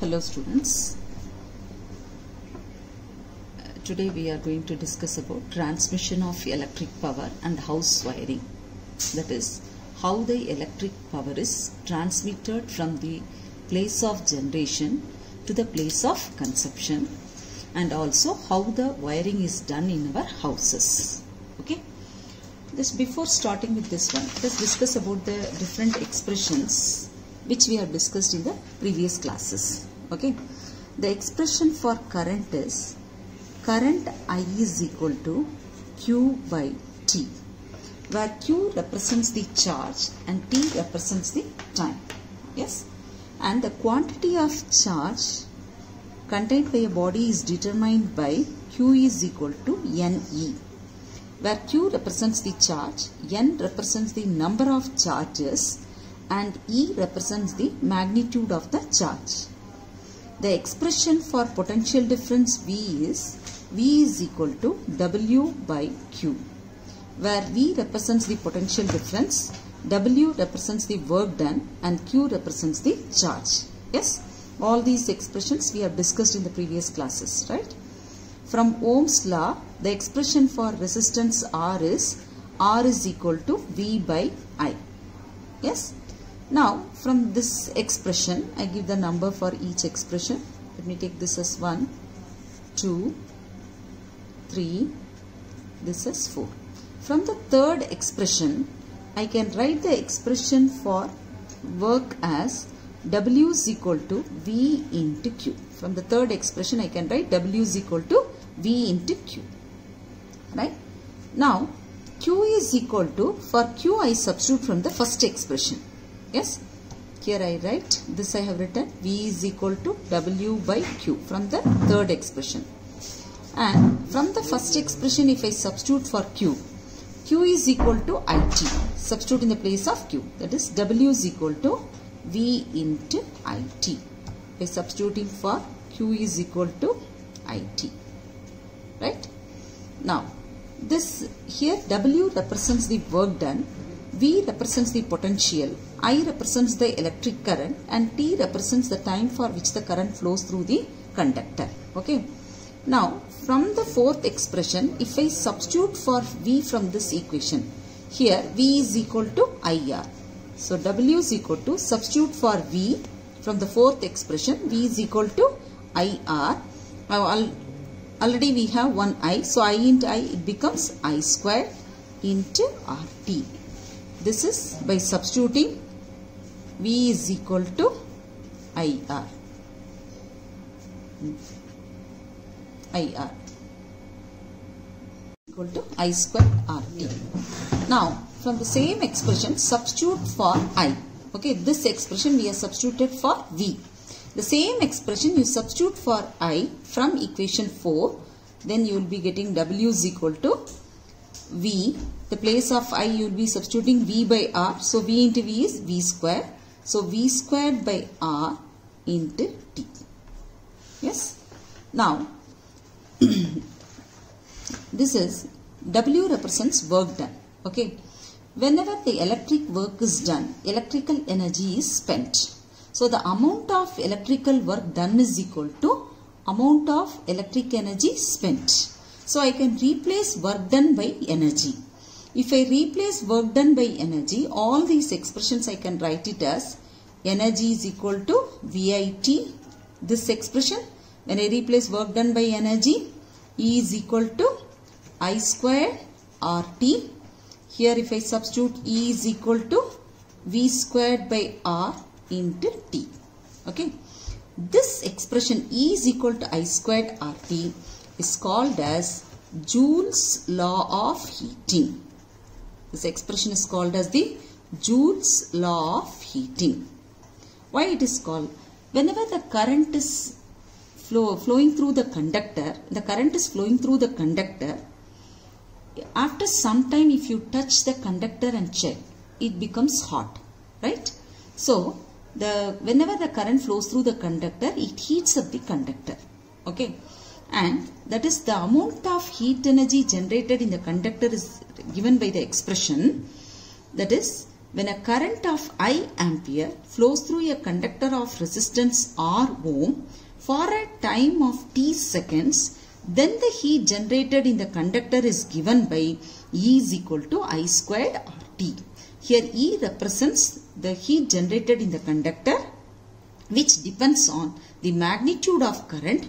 Hello students, today we are going to discuss about transmission of electric power and house wiring. That is, how the electric power is transmitted from the place of generation to the place of consumption, and also how the wiring is done in our houses. Okay. Before starting with this one, let's discuss about the different expressions which we have discussed in the previous classes. Okay, the expression for current is current I is equal to Q by T, where Q represents the charge and T represents the time. Yes, and the quantity of charge contained by a body is determined by Q is equal to NE, where Q represents the charge, N represents the number of charges, and E represents the magnitude of the charge. The expression for potential difference V is equal to W by Q, where V represents the potential difference, W represents the work done, and Q represents the charge. Yes, all these expressions we have discussed in the previous classes, right? From Ohm's law, the expression for resistance R is equal to V by I. Yes. Now, from this expression, I give the number for each expression. Let me take this as 1, 2, 3, this is 4. From the third expression, I can write the expression for work as W is equal to V into Q. From the third expression, I can write W is equal to V into Q. Right? Now, Q is equal to, for Q I substitute from the first expression. Yes, here I write, this I have written V is equal to W by Q from the third expression. And from the first expression, if I substitute for Q, Q is equal to IT. Substitute in the place of Q. That is, W is equal to V into IT. By substituting for Q is equal to IT. Right? Now, this here W represents the work done, V represents the potential, I represents the electric current, and T represents the time for which the current flows through the conductor. Okay. Now, from the fourth expression, if I substitute for V from this equation, here V is equal to IR. So, W is equal to, substitute for V from the fourth expression, V is equal to IR. Now, already we have one I. So, I into I, it becomes I squared into RT. This is by substituting V is equal to IR. IR equal to I squared RT. Now, from the same expression, substitute for I. Okay, this expression we have substituted for V. The same expression you substitute for I from equation 4. Then you will be getting W is equal to V. The place of I you will be substituting V by R. So, V into V is V square. So, V squared by R into T. Yes. Now, this is W represents work done. Okay. Whenever the electric work is done, electrical energy is spent. So, the amount of electrical work done is equal to amount of electric energy spent. So, I can replace work done by energy. If I replace work done by energy, all these expressions I can write it as energy is equal to VIT. This expression, when I replace work done by energy, E is equal to I squared RT. Here if I substitute E is equal to V squared by R into T. Okay. This expression E is equal to I squared RT is called as Joule's law of heating. This expression is called as the Joule's law of heating. Why it is called? Whenever the current is flowing through the conductor, after some time if you touch the conductor and check, it becomes hot, right? So, whenever the current flows through the conductor, it heats up the conductor. Okay. And that is the amount of heat energy generated in the conductor is given by the expression, that is when a current of I ampere flows through a conductor of resistance R ohm for a time of t seconds, then the heat generated in the conductor is given by E is equal to I squared RT. Here E represents the heat generated in the conductor, which depends on the magnitude of current,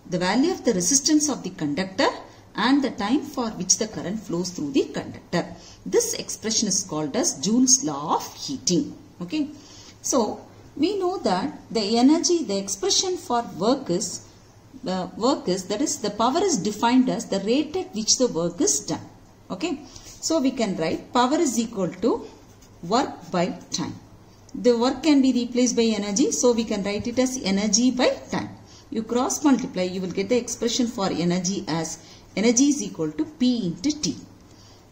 the value of the resistance of the conductor, and the time for which the current flows through the conductor. This expression is called as Joule's law of heating. Okay. So, we know that the energy, the expression for work is, that is the power is defined as the rate at which the work is done. Okay. So, we can write power is equal to work by time. The work can be replaced by energy. So, we can write it as energy by time. You cross multiply, you will get the expression for energy as energy is equal to P into T.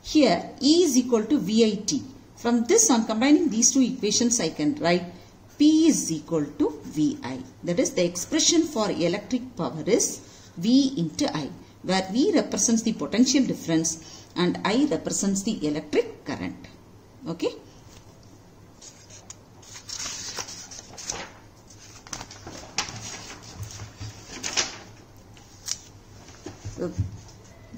Here E is equal to VIT. From this, on combining these two equations, I can write P is equal to VI. That is, the expression for electric power is V into I, where V represents the potential difference and I represents the electric current. Okay. So,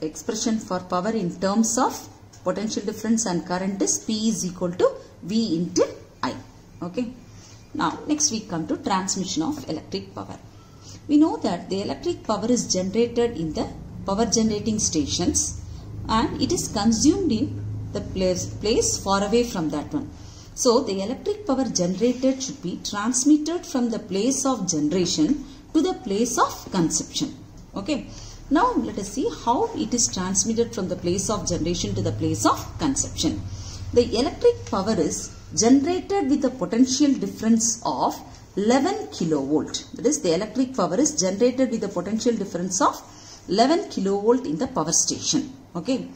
the expression for power in terms of potential difference and current is P is equal to V into I. Okay. Now, next we come to transmission of electric power. We know that the electric power is generated in the power generating stations and it is consumed in the place far away from that one. So, the electric power generated should be transmitted from the place of generation to the place of consumption. Okay. Now, let us see how it is transmitted from the place of generation to the place of consumption. The electric power is generated with a potential difference of 11 kilovolt. That is, the electric power is generated with a potential difference of 11 kilovolt in the power station. Okay.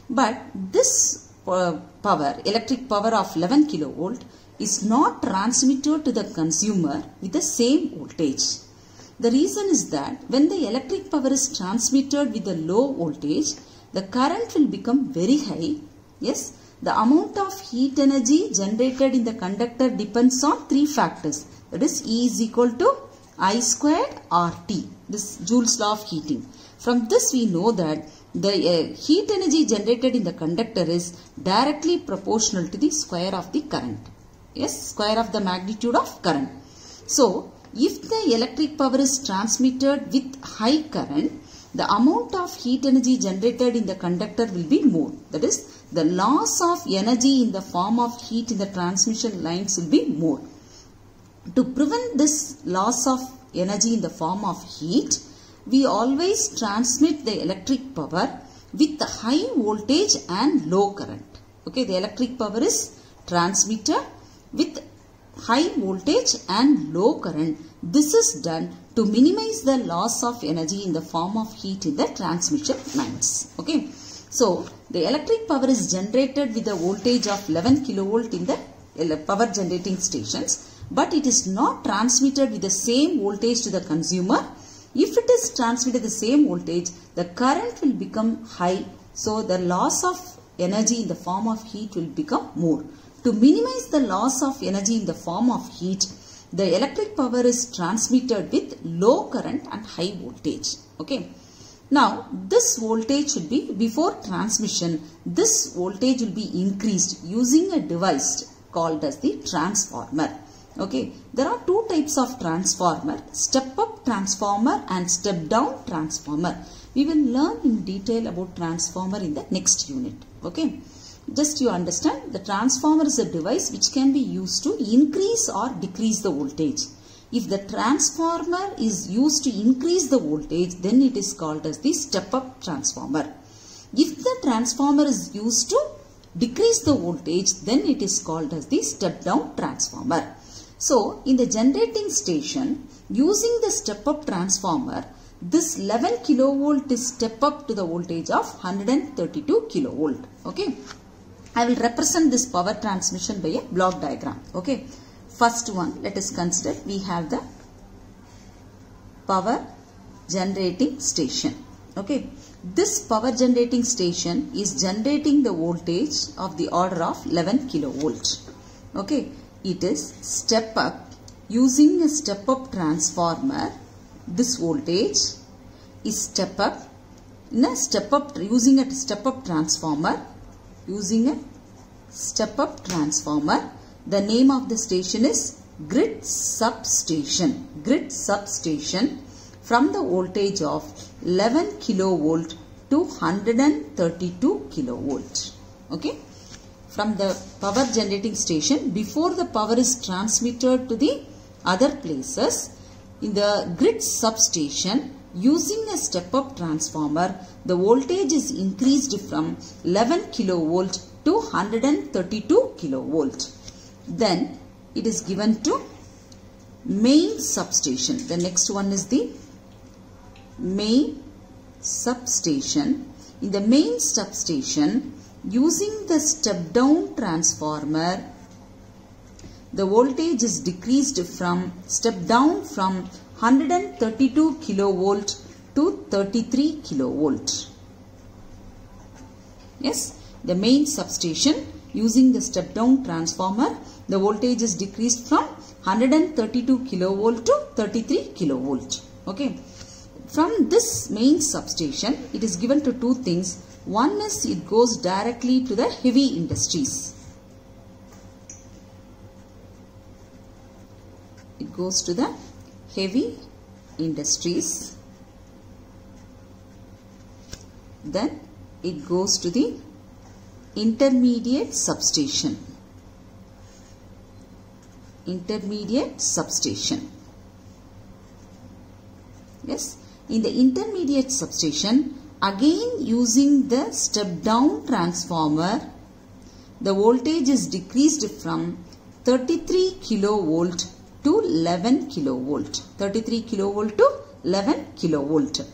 But this electric power of 11 kilovolt is not transmitted to the consumer with the same voltage. The reason is that when the electric power is transmitted with a low voltage, the current will become very high. Yes, the amount of heat energy generated in the conductor depends on three factors. That is, E is equal to I squared RT. This Joule's law of heating. From this we know that the heat energy generated in the conductor is directly proportional to the square of the current. Yes, square of the magnitude of current. So, if the electric power is transmitted with high current, the amount of heat energy generated in the conductor will be more. That is, the loss of energy in the form of heat in the transmission lines will be more. To prevent this loss of energy in the form of heat, we always transmit the electric power with high voltage and low current. Okay, the electric power is transmitted with high voltage and low current. This is done to minimize the loss of energy in the form of heat in the transmission lines. Okay. So, the electric power is generated with a voltage of 11 kilovolt in the power generating stations, but it is not transmitted with the same voltage to the consumer. If it is transmitted the same voltage, the current will become high. So, the loss of energy in the form of heat will become more. To minimize the loss of energy in the form of heat, the electric power is transmitted with low current and high voltage. Okay. Now, this voltage should be, before transmission, this voltage will be increased using a device called as the transformer. Okay. There are two types of transformer, step-up transformer and step-down transformer. We will learn in detail about transformer in the next unit. Okay. Just you understand, the transformer is a device which can be used to increase or decrease the voltage. If the transformer is used to increase the voltage, then it is called as the step-up transformer. If the transformer is used to decrease the voltage, then it is called as the step-down transformer. So, in the generating station, using the step-up transformer, this 11 kilovolt is step up to the voltage of 132 kilovolt. Okay. I will represent this power transmission by a block diagram. Okay. First one, let us consider we have the power generating station. Okay. This power generating station is generating the voltage of the order of 11 kilovolt. Okay, it is step up using a step up transformer. This voltage is step up in a step up using a step up transformer. Using a step up transformer. The name of the station is grid substation. Grid substation from the voltage of 11 kilovolt to 132 kilovolt. Okay. From the power generating station, before the power is transmitted to the other places, in the grid substation, using a step up transformer, the voltage is increased from 11 kilovolt to 132 kilovolt. Then it is given to main substation. The next one is the main substation. In the main substation, using the step down transformer, the voltage is decreased from step down from 132 kilovolt to 33 kilovolt. Yes, the main substation using the step down transformer, the voltage is decreased from 132 kilovolt to 33 kilovolt. Okay. From this main substation, it is given to two things. One is it goes directly to the heavy industries. It goes to the heavy industries. Then it goes to the intermediate substation. Intermediate substation. Yes, in the intermediate substation, again using the step down transformer, the voltage is decreased from 33 kilovolt to 11 kilovolt. 33 kilovolt to 11 kilovolt.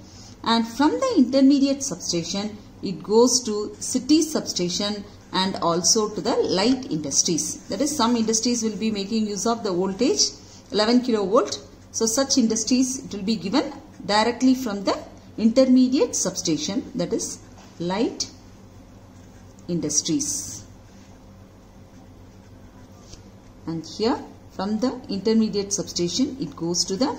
And from the intermediate substation, it goes to city substation and also to the light industries. That is, some industries will be making use of the voltage 11 kilovolt. So such industries, it will be given directly from the intermediate substation, that is light industries. And here from the intermediate substation, it goes to the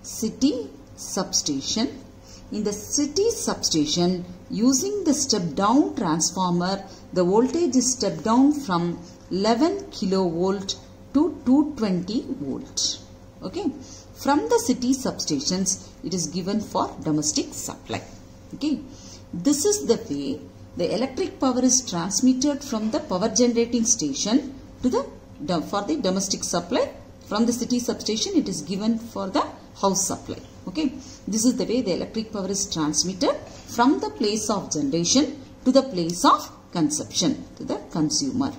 city substation. In the city substation, using the step down transformer, the voltage is stepped down from 11 kilovolt to 220 volt. Okay. From the city substations, it is given for domestic supply. Okay. This is the way the electric power is transmitted from the power generating station to the for the domestic supply. From the city substation, it is given for the house supply. Okay. This is the way the electric power is transmitted from the place of generation to the place of consumption, to the consumer.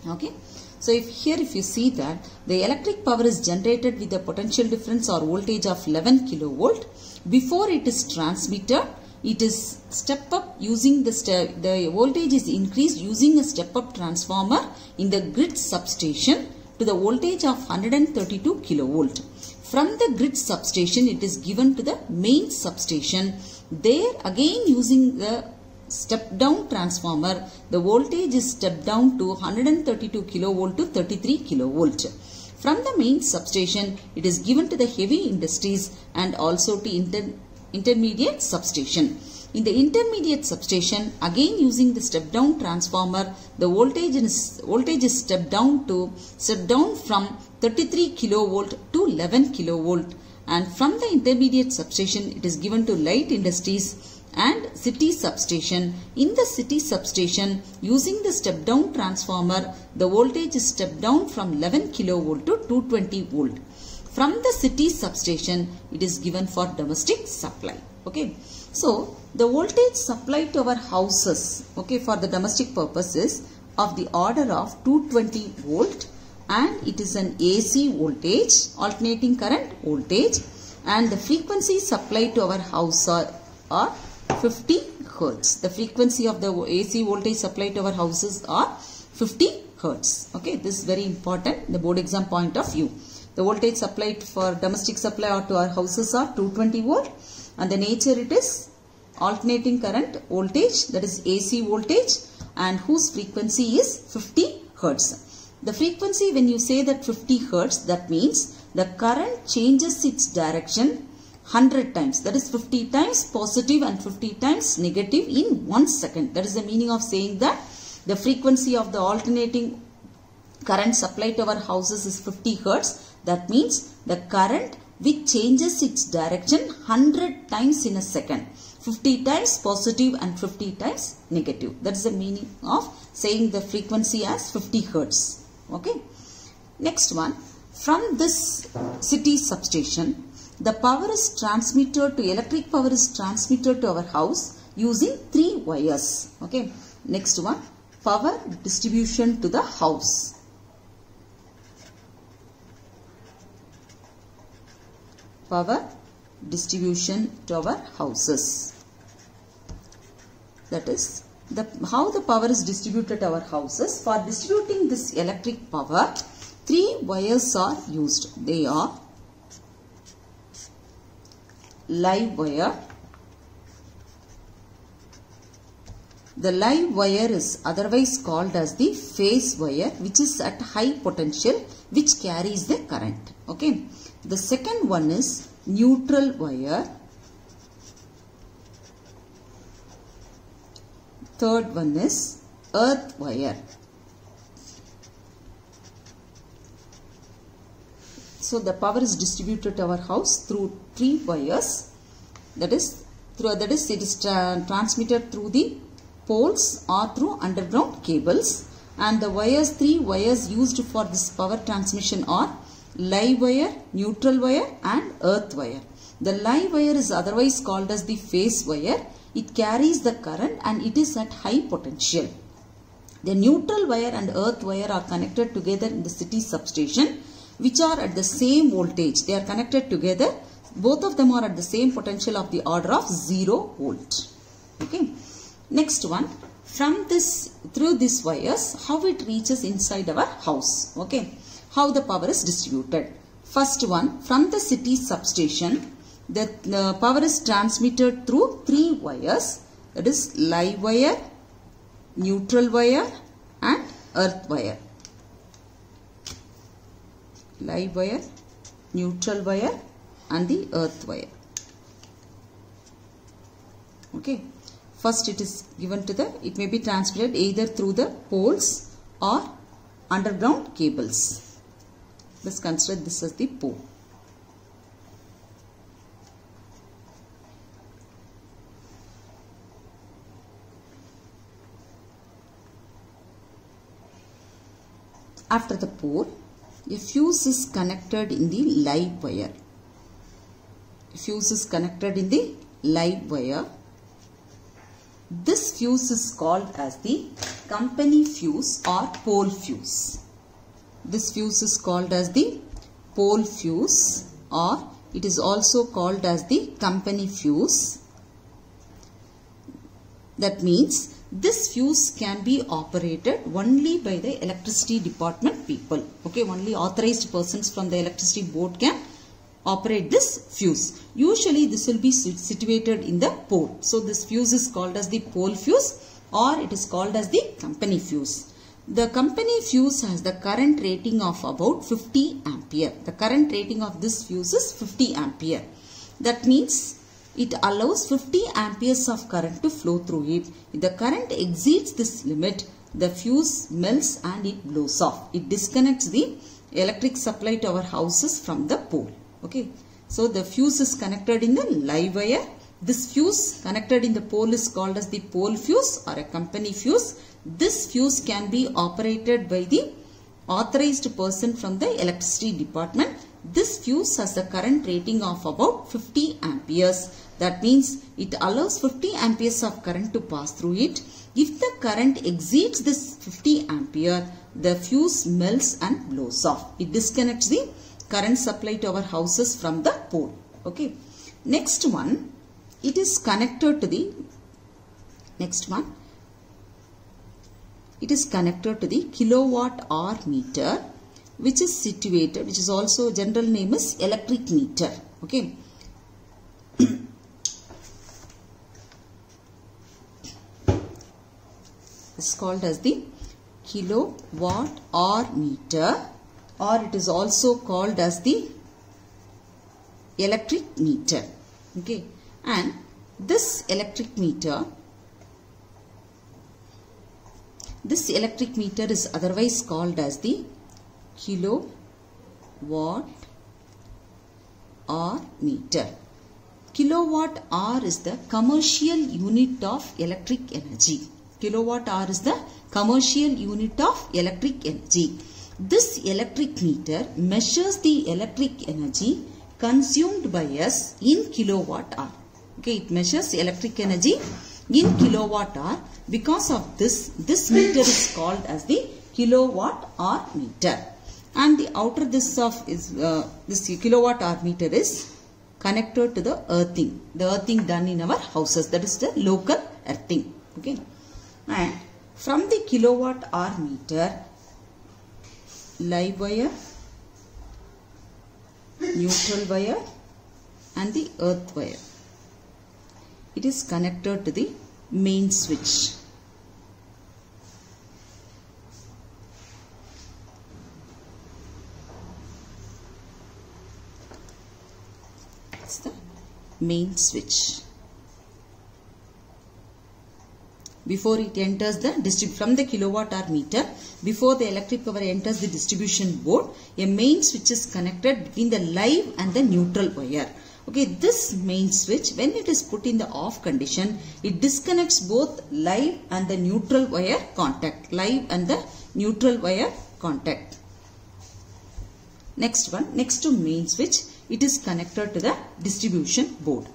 Okay. So if you see that the electric power is generated with a potential difference or voltage of 11 kilovolt, before it is transmitted, it is step up using the voltage is increased using a step up transformer in the grid substation to the voltage of 132 kilovolt. From the grid substation, it is given to the main substation. There again, using the step down transformer, the voltage is stepped down to 132 kilovolt to 33 kilovolt. From the main substation, it is given to the heavy industries and also to intermediate substation. In the intermediate substation, again using the step down transformer, the voltage is stepped down from 33 kilovolt to 11 kilovolt. And from the intermediate substation, it is given to light industries and city substation. In the city substation, using the step down transformer, the voltage is stepped down from 11 kilovolt to 220 volt. From the city substation, it is given for domestic supply. Okay. So, the voltage supplied to our houses, okay, for the domestic purposes of the order of 220 volt, and it is an AC voltage, alternating current voltage, and the frequency supplied to our house are 50 Hertz. The frequency of the AC voltage supplied to our houses are 50 Hertz. Okay, this is very important, the board exam point of view. The voltage supplied for domestic supply or to our houses are 220 volt, and the nature it is alternating current voltage, that is AC voltage, and whose frequency is 50 Hertz. The frequency, when you say that 50 Hertz, that means the current changes its direction 100 times. That is 50 times positive and 50 times negative in 1 second. That is the meaning of saying that the frequency of the alternating current supplied to our houses is 50 Hertz. That means the current which changes its direction 100 times in a second. 50 times positive and 50 times negative. That is the meaning of saying the frequency as 50 Hertz. Okay. Next one. From this city substation, the power is transmitted to, electric power is transmitted to our house using 3 wires. Okay. Next one. Power distribution to the house. Power distribution to our houses. That is how the power is distributed to our houses. For distributing this electric power, 3 wires are used. They are live wire. The live wire is otherwise called as the phase wire, which is at high potential, which carries the current. Okay. The second one is neutral wire. Third one is earth wire. So the power is distributed to our house through 3 wires. That is it is transmitted through the poles or through underground cables. And the wires, 3 wires used for this power transmission are live wire, neutral wire and earth wire. The live wire is otherwise called as the phase wire. It carries the current and it is at high potential. The neutral wire and earth wire are connected together in the city substation, which are at the same voltage. They are connected together. Both of them are at the same potential of the order of 0 volt. Okay. Next one. From this, through these wires, how it reaches inside our house. Okay. How the power is distributed. First one, from the city substation, the power is transmitted through 3 wires. That is live wire, neutral wire and earth wire. Live wire, neutral wire and the earth wire. Okay. First it is given to it may be transmitted either through the poles or underground cables. Let's consider this as the pole. After the pole, a fuse is connected in the live wire. A fuse is connected in the live wire. This fuse is called as the company fuse or pole fuse. This fuse is called as the pole fuse, or it is also called as the company fuse. That means this fuse can be operated only by the electricity department people. Okay, only authorized persons from the electricity board can operate this fuse. Usually this will be situated in the pole. So this fuse is called as the pole fuse, or it is called as the company fuse. The company fuse has the current rating of about 50 ampere. The current rating of this fuse is 50 ampere. That means it allows 50 amperes of current to flow through it. If the current exceeds this limit, the fuse melts and it blows off. It disconnects the electric supply to our houses from the pole. Okay. So the fuse is connected in the live wire. This fuse connected in the pole is called as the pole fuse or a company fuse. This fuse can be operated by the authorized person from the electricity department. This fuse has a current rating of about 50 amperes. That means it allows 50 amperes of current to pass through it. If the current exceeds this 50 ampere, the fuse melts and blows off. It disconnects the current supply to our houses from the pole. Okay. Next one, it is connected to the It is connected to the kilowatt hour meter, which is situated, which is also general name is electric meter. Okay. It's called as the kilowatt hour meter, or it is also called as the electric meter. Okay, and this electric meter is otherwise called as the kilowatt hour meter. Kilowatt hour is the commercial unit of electric energy. Kilowatt hour is the commercial unit of electric energy. This electric meter measures the electric energy consumed by us in kilowatt hour. Okay, it measures electric energy in kilowatt hour. Because of this meter is called as the kilowatt hour meter. And the outer this kilowatt hour meter is connected to the earthing. The earthing done in our houses, that is the local earthing. Okay, and from the kilowatt hour meter, live wire, neutral wire and the earth wire, it is connected to the main switch. It's the main switch. Before it enters from the kilowatt hour meter, before the electric power enters the distribution board, a main switch is connected between the live and the neutral wire. Okay, this main switch, when it is put in the off condition, it disconnects both live and the neutral wire contact. Live and the neutral wire contact. Next one, next to main switch, it is connected to the distribution board.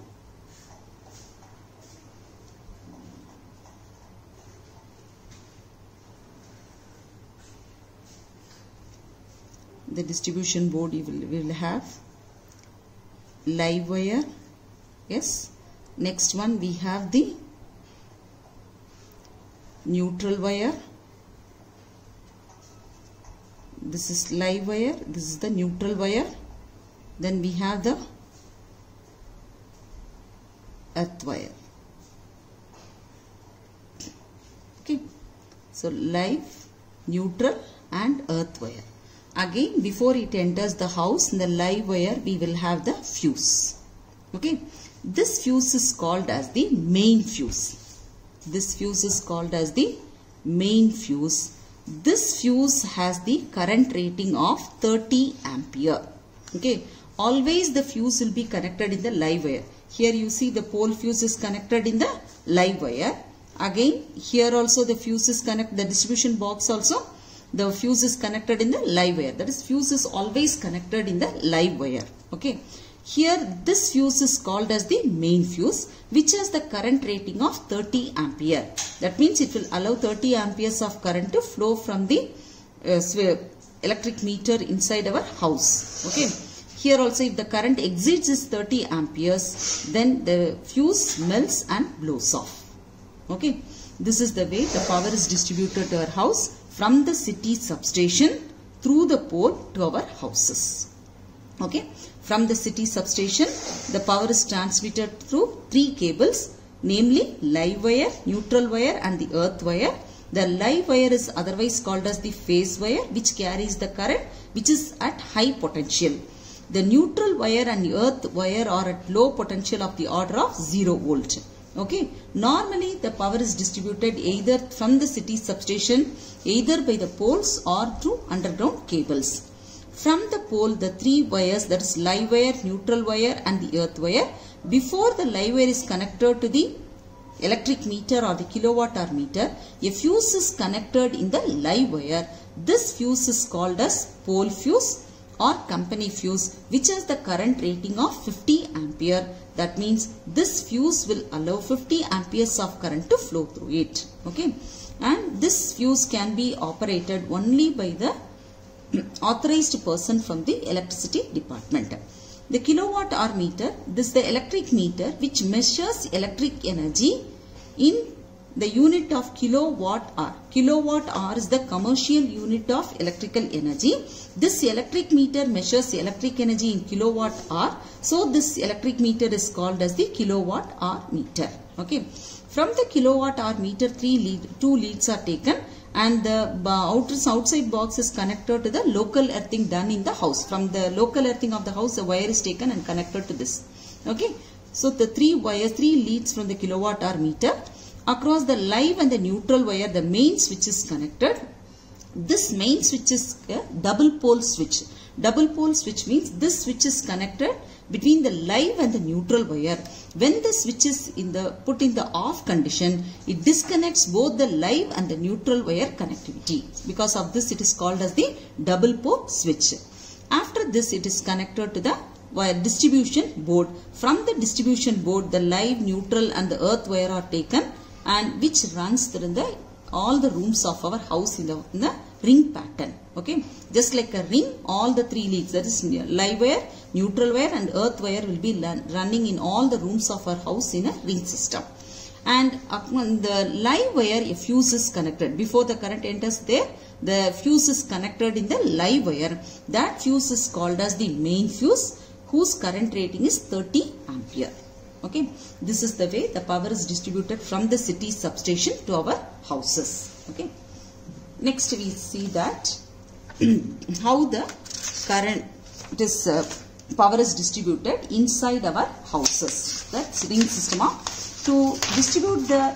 The distribution board will have live wire. Yes. Next one we have the neutral wire. This is live wire. This is the neutral wire. Then we have the earth wire. Okay. So live, neutral and earth wire. Again, before it enters the house, in the live wire, we will have the fuse. Okay. This fuse is called as the main fuse. This fuse is called as the main fuse. This fuse has the current rating of 30 ampere. Okay. Always the fuse will be connected in the live wire. Here you see the pole fuse is connected in the live wire. Again, here also the fuse is connected, the distribution box also. The fuse is connected in the live wire. That is, fuse is always connected in the live wire. Okay. Here this fuse is called as the main fuse, which has the current rating of 30 ampere. That means it will allow 30 amperes of current to flow from the electric meter inside our house. Okay. Here also, if the current exceeds this 30 amperes, then the fuse melts and blows off. Okay. This is the way the power is distributed to our house from the city substation through the pole to our houses. Okay. From the city substation, the power is transmitted through 3 cables, namely live wire, neutral wire and the earth wire. The live wire is otherwise called as the phase wire, which carries the current which is at high potential. The neutral wire and earth wire are at low potential of the order of 0 volt. Okay. Normally the power is distributed either from the city substation, either by the poles or through underground cables. From the pole, the 3 wires, that is live wire, neutral wire and the earth wire, before the live wire is connected to the electric meter or the kilowatt hour meter, a fuse is connected in the live wire. This fuse is called as pole fuse or company fuse, which has the current rating of 50 ampere. That means this fuse will allow 50 amperes of current to flow through it. Okay. And this fuse can be operated only by the authorized person from the electricity department. The kilowatt hour meter, this is the electric meter which measures electric energy in the unit of kilowatt hour. Kilowatt hour is the commercial unit of electrical energy. This electric meter measures electric energy in kilowatt hour. So this electric meter is called as the kilowatt hour meter. Okay. From the kilowatt hour meter, two leads are taken, and the outside box is connected to the local earthing done in the house. From the local earthing of the house, a wire is taken and connected to this. Okay. So the three leads from the kilowatt hour meter. Across the live and the neutral wire, the main switch is connected. This main switch is a double pole switch. Double pole switch means this switch is connected between the live and the neutral wire. When the switch is put in the off condition, it disconnects both the live and the neutral wire connectivity. Because of this, it is called as the double pole switch. After this, it is connected to the wire distribution board. From the distribution board, the live, neutral and the earth wire are taken, and which runs through all the rooms of our house in the ring pattern. Okay, just like a ring, all the three leads, that is live wire, neutral wire and earth wire, will be running in all the rooms of our house in a ring system. And the live wire, a fuse is connected. Before the current enters there, the fuse is connected in the live wire. That fuse is called as the main fuse, whose current rating is 30 ampere. Okay, this is the way the power is distributed from the city substation to our houses. Okay, next we see that how the current power is distributed inside our houses. That's ring system. To distribute the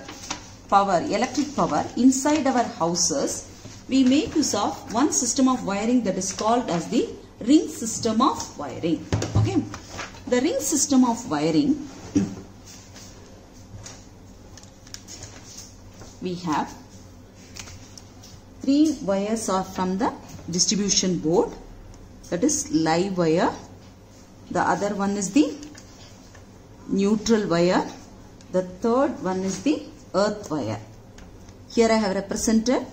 power, electric power inside our houses, we make use of one system of wiring that is called as the ring system of wiring. Okay, the ring system of wiring, we have three wires are from the distribution board, that is live wire. The other one is the neutral wire. The third one is the earth wire. Here I have represented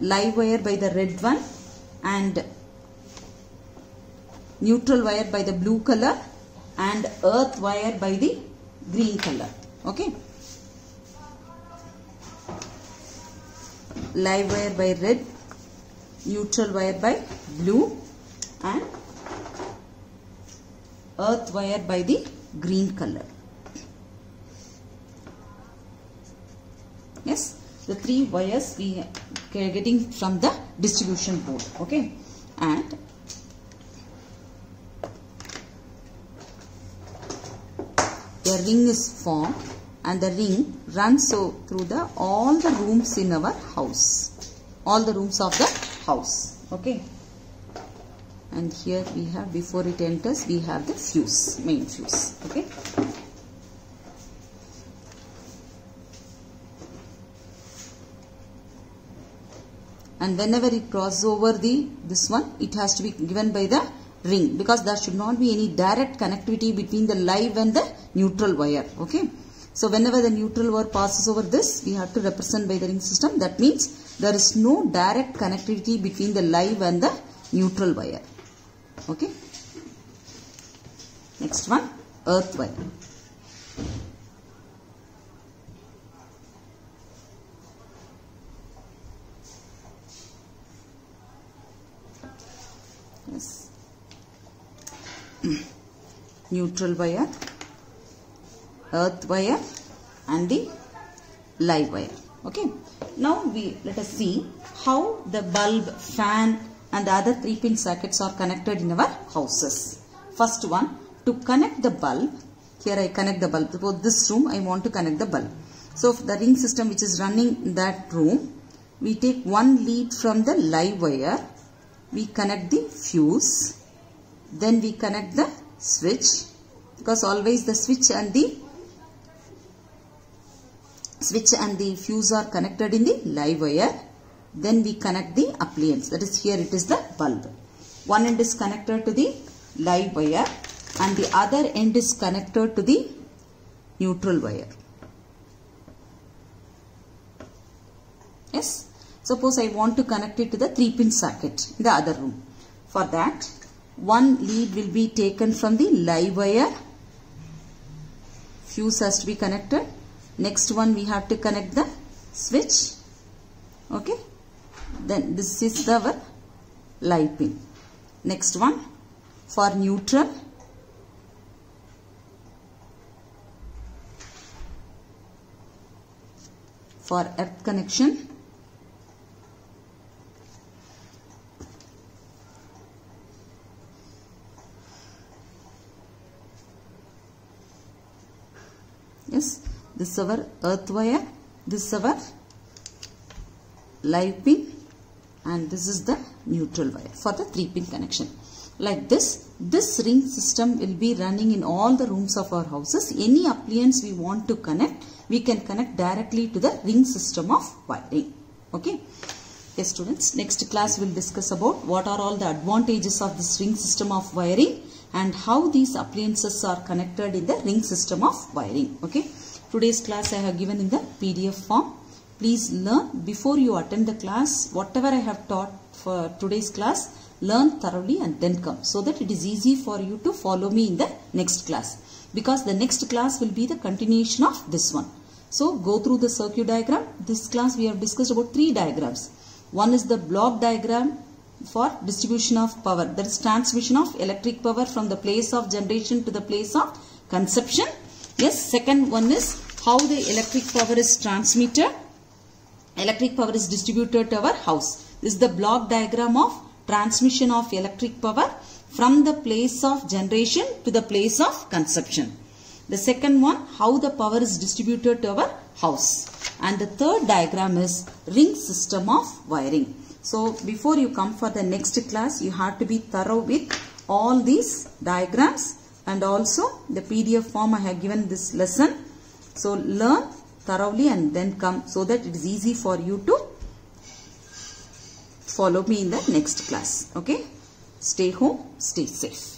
live wire by the red one and neutral wire by the blue color and earth wire by the green color. Okay, live wire by red, neutral wire by blue and earth wire by the green color. Yes, the three wires we are getting from the distribution board. Okay, and a ring is formed, and the ring runs through all the rooms in our house, all the rooms of the house. Okay, and here we have, before it enters, we have the fuse, main fuse. Okay, and whenever it crosses over this one, it has to be given by the ring, because there should not be any direct connectivity between the live and the neutral wire. Okay, so whenever the neutral wire passes over this, we have to represent by the ring system. That means there is no direct connectivity between the live and the neutral wire. Okay, next one, earth wire. Yes, neutral wire, earth wire and the live wire. Okay, now let us see how the bulb, fan and the other 3-pin sockets are connected in our houses. First one, to connect the bulb, here I connect the bulb. For this room I want to connect the bulb. So the ring system which is running in that room, we take one lead from the live wire, we connect the fuse, then we connect the switch, because always the switch and the fuse are connected in the live wire. Then we connect the appliance, that is, here it is the bulb. One end is connected to the live wire and the other end is connected to the neutral wire. Yes, suppose I want to connect it to the 3-pin socket in the other room. For that, one lead will be taken from the live wire, fuse has to be connected. Next one, we have to connect the switch. Okay, then this is our live pin. Next one, for neutral, for earth connection, yes, this is our earth wire, this is our live pin, and this is the neutral wire for the 3-pin connection. Like this ring system will be running in all the rooms of our houses. Any appliance we want to connect, we can connect directly to the ring system of wiring. Okay. Yes students, next class will discuss about what are all the advantages of this ring system of wiring and how these appliances are connected in the ring system of wiring. Okay. Today's class I have given in the PDF form. Please learn before you attend the class. Whatever I have taught for today's class, learn thoroughly and then come, so that it is easy for you to follow me in the next class, because the next class will be the continuation of this one. So go through the circuit diagram. This class we have discussed about 3 diagrams. One is the block diagram for distribution of power, that is transmission of electric power from the place of generation to the place of consumption. Yes, second one is how the electric power is transmitted, electric power is distributed to our house. This is the block diagram of transmission of electric power from the place of generation to the place of consumption. The second one, how the power is distributed to our house. And the third diagram is ring system of wiring. So before you come for the next class, you have to be thorough with all these diagrams and also the PDF form I have given this lesson. So learn thoroughly and then come, so that it is easy for you to follow me in the next class. Okay. Stay home, stay safe.